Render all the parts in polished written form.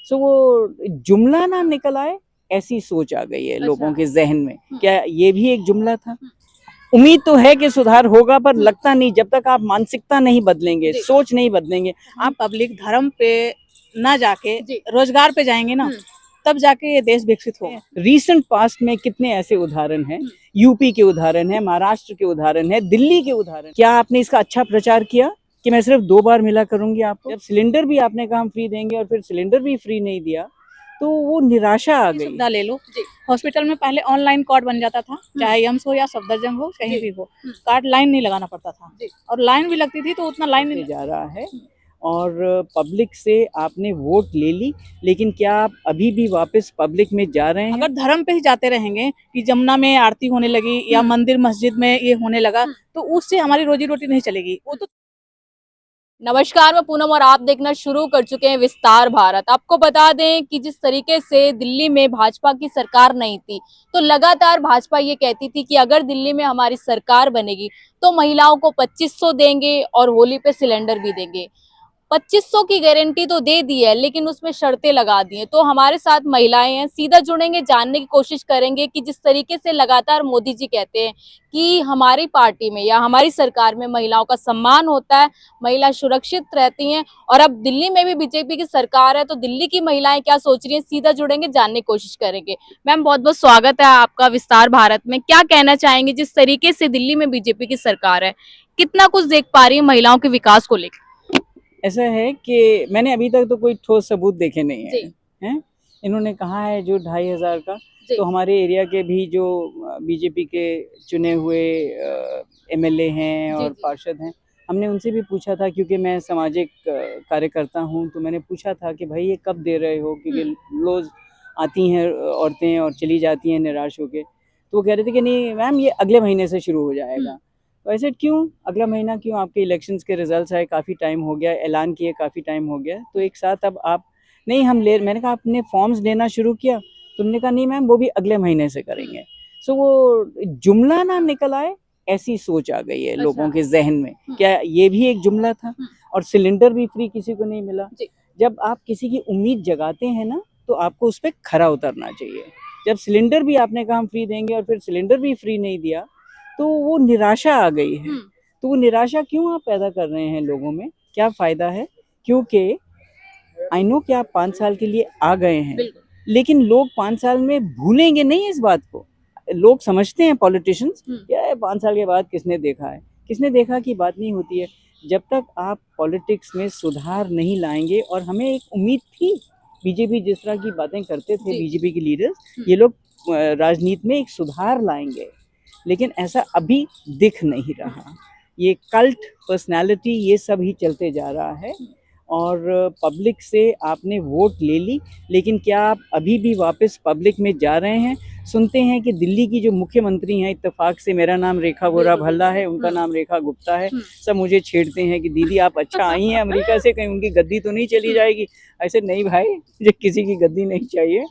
सो वो जुमला ना निकल आए, ऐसी सोच आ गई है लोगों के जहन में। क्या ये भी एक जुमला था? उम्मीद तो है कि सुधार होगा, पर लगता नहीं जब तक आप मानसिकता नहीं बदलेंगे, सोच नहीं बदलेंगे। आप पब्लिक धर्म पे ना जाके रोजगार पे जाएंगे ना, तब जाके ये देश विकसित होगा। रीसेंट पास्ट में कितने ऐसे उदाहरण हैं, यूपी के उदाहरण है, महाराष्ट्र के उदाहरण है, दिल्ली के उदाहरण। क्या आपने इसका अच्छा प्रचार किया कि मैं सिर्फ 2 बार मिला करूंगी आपको? जब सिलेंडर भी आपने कहा हम फ्री देंगे और फिर सिलेंडर भी फ्री नहीं दिया, तो वो निराशा आ गई। सुविधा ले लो। हॉस्पिटल में पहले ऑनलाइन कार्ड बन जाता था, चाहे एम्स हो या सफदरजंग हो, कहीं भी हो, कार्ड लाइन नहीं लगाना पड़ता था, और लाइन भी लगती थी तो उतना लाइन नहीं जा रहा है। और पब्लिक से आपने वोट ले ली, लेकिन क्या आप अभी भी वापस पब्लिक में जा रहे हैं? अगर धर्म पे ही जाते रहेंगे कि जमुना में आरती होने लगी या मंदिर मस्जिद में ये होने लगा, तो उससे हमारी रोजी रोटी नहीं चलेगी। वो तो नमस्कार, मैं पूनम और आप देखना शुरू कर चुके हैं विस्तार भारत। आपको बता दें कि जिस तरीके से दिल्ली में भाजपा की सरकार नहीं थी, तो लगातार भाजपा ये कहती थी कि अगर दिल्ली में हमारी सरकार बनेगी तो महिलाओं को 2500 देंगे और होली पे सिलेंडर भी देंगे। 2500 की गारंटी तो दे दी है, लेकिन उसमें शर्तें लगा दी हैं। तो हमारे साथ महिलाएं हैं, सीधा जुड़ेंगे, जानने की कोशिश करेंगे कि जिस तरीके से लगातार मोदी जी कहते हैं कि हमारी पार्टी में या हमारी सरकार में महिलाओं का सम्मान होता है, महिला सुरक्षित रहती हैं, और अब दिल्ली में भी बीजेपी की सरकार है, तो दिल्ली की महिलाएं क्या सोच रही हैं, सीधा जुड़ेंगे, जानने की कोशिश करेंगे। मैम, बहुत बहुत स्वागत है आपका विस्तार भारत में। क्या कहना चाहेंगे, जिस तरीके से दिल्ली में बीजेपी की सरकार है, कितना कुछ देख पा रही है महिलाओं के विकास को लेकर? ऐसा है कि मैंने अभी तक तो कोई ठोस सबूत देखे नहीं हैं। इन्होंने कहा है जो 2500 का, तो हमारे एरिया के भी जो बीजेपी के चुने हुए एमएलए हैं और पार्षद हैं, हमने उनसे भी पूछा था, क्योंकि मैं सामाजिक कार्यकर्ता हूं, तो मैंने पूछा था कि भाई ये कब दे रहे हो, क्योंकि रोज आती हैं औरतें और चली जाती हैं निराश होकर। तो वो कह रहे थे कि नहीं मैम, ये अगले महीने से शुरू हो जाएगा। तो ऐसे क्यों अगला महीना क्यों? आपके इलेक्शंस के रिजल्ट्स आए, काफ़ी टाइम हो गया, ऐलान किए काफ़ी टाइम हो गया, तो एक साथ अब आप नहीं हम ले, मैंने कहा आपने फॉर्म्स लेना शुरू किया? तुमने कहा नहीं मैम, वो भी अगले महीने से करेंगे। सो वो जुमला ना निकल आए, ऐसी सोच आ गई है लोगों के जहन में। क्या ये भी एक जुमला था? और सिलेंडर भी फ्री किसी को नहीं मिला। जब आप किसी की उम्मीद जगाते हैं ना, तो आपको उस पर खरा उतरना चाहिए। जब सिलेंडर भी आपने कहा हम फ्री देंगे और फिर सिलेंडर भी फ्री नहीं दिया, तो वो निराशा आ गई है। तो वो निराशा क्यों आप पैदा कर रहे हैं लोगों में? क्या फायदा है? क्योंकि आई नो कि आप 5 साल के लिए आ गए हैं, लेकिन लोग 5 साल में भूलेंगे नहीं इस बात को। लोग समझते हैं पॉलिटिशियंस क्या है, 5 साल के बाद किसने देखा है, किसने देखा की बात नहीं होती है। जब तक आप पॉलिटिक्स में सुधार नहीं लाएंगे, और हमें एक उम्मीद थी, बीजेपी जिस तरह की बातें करते थे, बीजेपी के लीडर्स, ये लोग राजनीति में एक सुधार लाएंगे, लेकिन ऐसा अभी दिख नहीं रहा। ये कल्ट पर्सनालिटी ये सब ही चलते जा रहा है। और पब्लिक से आपने वोट ले ली, लेकिन क्या आप अभी भी वापस पब्लिक में जा रहे हैं? सुनते हैं कि दिल्ली की जो मुख्यमंत्री हैं, इत्तेफाक से मेरा नाम रेखा वोरा भल्ला है, उनका नाम रेखा गुप्ता है, सब मुझे छेड़ते हैं कि दीदी आप अच्छा आई हैं अमेरिका से, कहीं उनकी गद्दी तो नहीं चली जाएगी? ऐसे नहीं भाई, मुझे किसी की गद्दी नहीं चाहिए।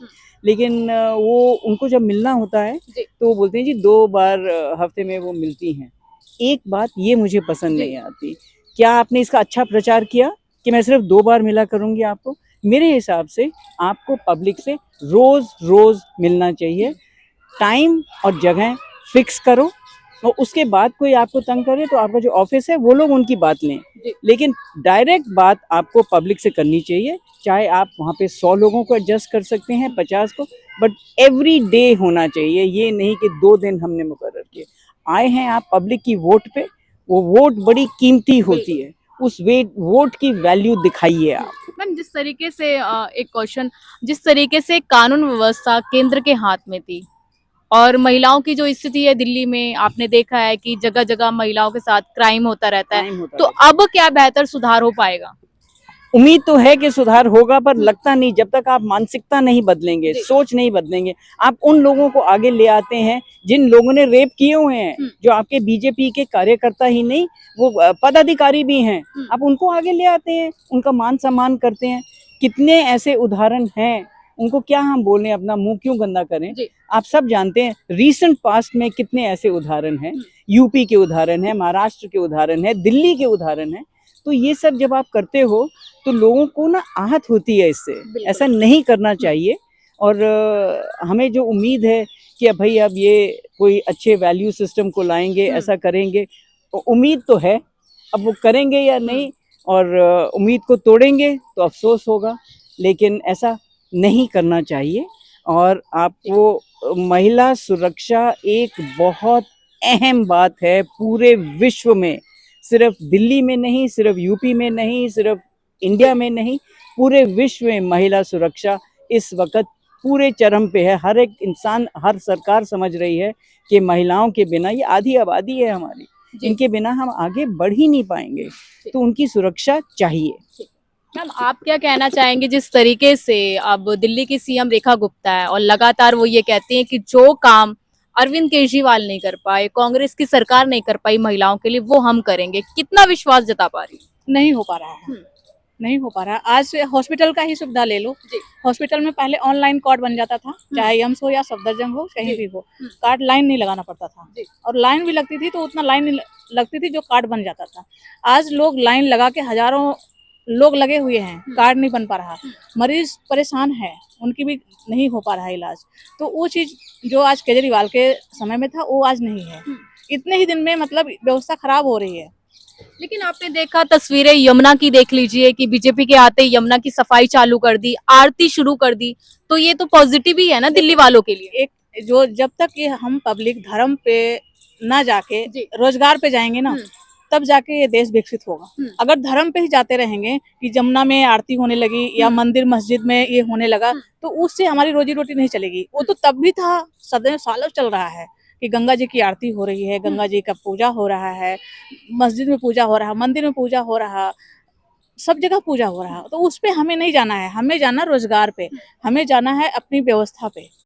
लेकिन वो उनको जब मिलना होता है तो वो बोलते हैं जी 2 बार हफ्ते में वो मिलती हैं। एक बात ये मुझे पसंद नहीं आती, क्या आपने इसका अच्छा प्रचार किया कि मैं सिर्फ 2 बार मिला करूंगी आपको? मेरे हिसाब से आपको पब्लिक से रोज रोज मिलना चाहिए। टाइम और जगह फिक्स करो, और उसके बाद कोई आपको तंग करे तो आपका जो ऑफिस है वो लोग उनकी बात लें, लेकिन डायरेक्ट बात आपको पब्लिक से करनी चाहिए। चाहे आप वहाँ पे 100 लोगों को एडजस्ट कर सकते हैं, 50 को, बट एवरी डे होना चाहिए। ये नहीं कि 2 दिन हमने मुकर्रर किए। आए हैं आप पब्लिक की वोट पे, वो वोट बड़ी कीमती होती है, उस वोट की वैल्यू दिखाइए आप। मैम, जिस तरीके से एक क्वेश्चन, जिस तरीके से कानून व्यवस्था केंद्र के हाथ में थी और महिलाओं की जो स्थिति है दिल्ली में, आपने देखा है कि जगह जगह महिलाओं के साथ क्राइम होता रहता है, तो अब क्या बेहतर सुधार हो पाएगा? उम्मीद तो है कि सुधार होगा, पर लगता नहीं जब तक आप मानसिकता नहीं बदलेंगे, सोच नहीं बदलेंगे। आप उन लोगों को आगे ले आते हैं जिन लोगों ने रेप किए हुए हैं, जो आपके बीजेपी के कार्यकर्ता ही नहीं, वो पदाधिकारी भी हैं, आप उनको आगे ले आते हैं, उनका मान सम्मान करते हैं। कितने ऐसे उदाहरण हैं, उनको क्या हम बोलें, अपना मुंह क्यों गंदा करें? आप सब जानते हैं रीसेंट पास्ट में कितने ऐसे उदाहरण हैं, यूपी के उदाहरण है, महाराष्ट्र के उदाहरण है, दिल्ली के उदाहरण है। तो ये सब जब आप करते हो तो लोगों को ना आहत होती है इससे, बिल्कुल। ऐसा नहीं करना चाहिए। और हमें जो उम्मीद है कि अब भाई अब ये कोई अच्छे वैल्यू सिस्टम को लाएंगे, ऐसा करेंगे, उम्मीद तो है, अब वो करेंगे या नहीं, और उम्मीद को तोड़ेंगे तो अफसोस होगा, लेकिन ऐसा नहीं करना चाहिए। और आपको महिला सुरक्षा एक बहुत अहम बात है पूरे विश्व में, सिर्फ दिल्ली में नहीं, सिर्फ यूपी में नहीं, सिर्फ इंडिया में नहीं, पूरे विश्व में महिला सुरक्षा इस वक्त पूरे चरम पे है। हर एक इंसान, हर सरकार समझ रही है कि महिलाओं के बिना, ये आधी आबादी है हमारी, इनके बिना हम आगे बढ़ ही नहीं पाएंगे, तो उनकी सुरक्षा चाहिए। मैम, आप क्या कहना चाहेंगे जिस तरीके से अब दिल्ली की सीएम रेखा गुप्ता है और लगातार वो ये कहती हैं कि जो काम अरविंद केजरीवाल नहीं कर पाए, कांग्रेस की सरकार नहीं कर पाई महिलाओं के लिए, वो हम करेंगे, कितना विश्वास जता पा रही है? नहीं हो पा रहा है, नहीं हो पा रहा है। आज हॉस्पिटल का ही सुविधा ले लो, हॉस्पिटल में पहले ऑनलाइन कार्ड बन जाता था, चाहे एम्स हो या सफदरजंग हो, कहीं भी हो, कार्ड लाइन नहीं लगाना पड़ता था, और लाइन भी लगती थी तो उतना लाइन नहीं लगती थी जो कार्ड बन जाता था। आज लोग लाइन लगा के, हजारों लोग लगे हुए हैं, कार्ड नहीं बन पा रहा, मरीज परेशान है, उनकी भी नहीं हो पा रहा है इलाज। तो वो चीज जो आज केजरीवाल के समय में था वो आज नहीं है। इतने ही दिन में मतलब व्यवस्था खराब हो रही है। लेकिन आपने देखा तस्वीरें यमुना की, देख लीजिए कि बीजेपी के आते ही यमुना की सफाई चालू कर दी, आरती शुरू कर दी, तो ये तो पॉजिटिव ही है ना दिल्ली वालों के लिए। एक जो जब तक ये हम पब्लिक धर्म पे ना जाके रोजगार पे जाएंगे ना, तब जाके ये देश विकसित होगा। अगर धर्म पे ही जाते रहेंगे कि जमुना में आरती होने लगी या मंदिर मस्जिद में ये होने लगा, तो उससे हमारी रोजी रोटी नहीं चलेगी। वो तो तब भी था, सदैव सालों चल रहा है कि गंगा जी की आरती हो रही है, गंगा जी का पूजा हो रहा है, मस्जिद में पूजा हो रहा, मंदिर में पूजा हो रहा, सब जगह पूजा हो रहा। तो उस पे हमें नहीं जाना है, हमें जाना रोजगार पे, हमें जाना है अपनी व्यवस्था पे।